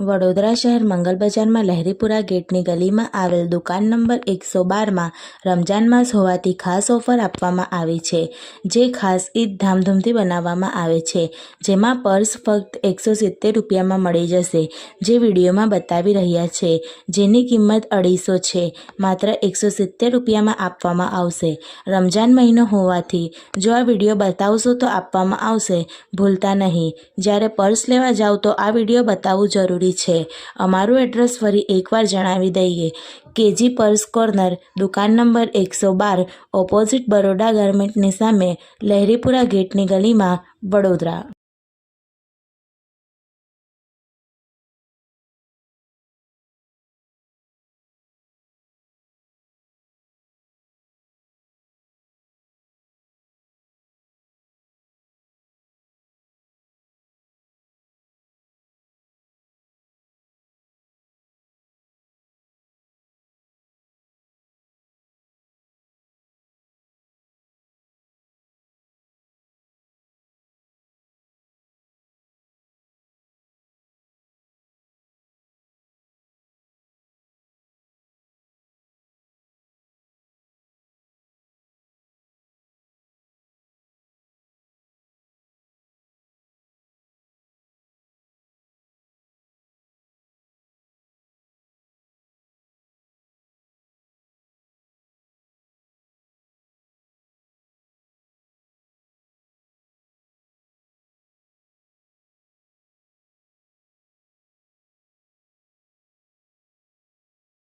વડોદરા શહેર મંગલ બજારમાં લહેરીપુરા ગેટની ગલીમાં આવેલ દુકાન નંબર 112માં રમજાન માસ હોવાથી ખાસ ઓફર આપવામાં આવી છે, જે ખાસ ઈદ ધામધૂમથી બનાવવામાં આવે છે, જેમાં પર્સ ફક્ત 170 રૂપિયામાં મળી જશે, જે વિડીયોમાં બતાવી રહ્યા છે, જેની કિંમત 250 છે, માત્ર 170 રૂપિયામાં આપવામાં આવશે। રમજાન મહિનો હોવાથી જો આ વિડીયો બતાવશો તો આપવામાં આવશે, ભૂલતા નહીં। જ્યારે પર્સ લેવા જાઓ તો આ વિડીયો બતાવવું જરૂરી છે। અમારું એડ્રેસ ફરી એકવાર જણાવી દઈએ, કેજી પર્સ કોર્નર, દુકાન નંબર 112, ઓપોઝિટ બરોડા ગાર્મેન્ટની સામે, લહેરીપુરા ગેટની ગલીમાં, વડોદરા।